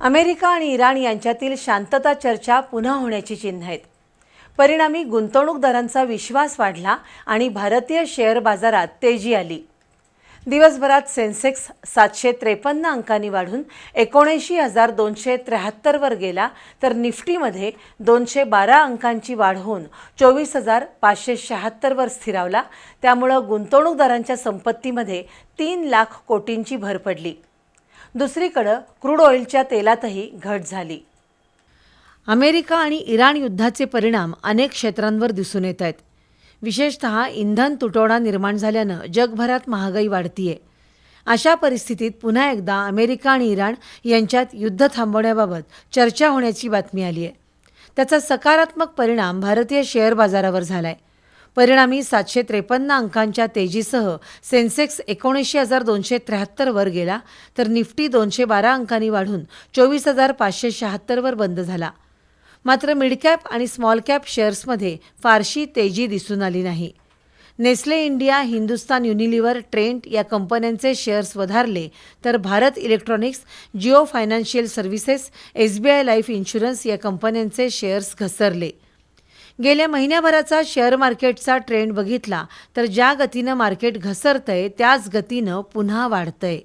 America आणि Iran यांच्यातील शांतता चर्चा पुन्हा होण्याची चिन्ह आहेत। परिणामी गुंतवणूकदारांचा विश्वास वाढला आणि भारतीय शेअर बाजारात तेजी आली। दिवसभरात सेन्सेक्स 753 अंकांनी वाढून 79,273 वर गेला, तर निफ्टीमध्ये 212 अंकांची वाढ होऊन 24,576 वर स्थिरावला। त्यामुळे गुंतवणूकदारांच्या संपत्तीमध्ये 3 लाख कोटींची भर पडली। दुसरीकडे क्रूड ऑइलच्या तेलातही घट झाली। अमेरिका आणि इराण युद्धाचे परिणाम अनेक क्षेत्रांवर दिसून येत आहेत। विशेषतः इंधन तुटवडा निर्माण झाल्याने जगभरात महागाई वाढतीये। अशा परिस्थितीत पुन्हा एकदा अमेरिका आणि इराण यांच्यात युद्ध थांबवण्याबाबत चर्चा होण्याची बातमी आली आहे। त्याचा सकारात्मक परिणाम भारतीय शेअर बाजारावर झालाय। परिणामी 753 अंकांच्या तेजीसह सेन्सेक्स 79,273 वर गेला, तर निफ्टी 212 अंकांनी वाढून 24,576 वर बंद झाला। मात्र मिड कॅप आणि स्मॉल कॅप शेअर्समध्ये फारशी तेजी दिसून आली नाही। Nestle India, Hindustan Unilever, Trent या कंपन्यांचे शेअर्स वधारले, तर Bharat electronics, Jio financial services, SBI life insurance या कंपन्यांचे शेअर्स घसरले। गेल्या महिन्याभराचा शेअर मार्केटचा ट्रेंड बघितला तर ज्या गतीनं मार्केट घसरतंय त्याच गतीनं पुन्हा वाढतंय।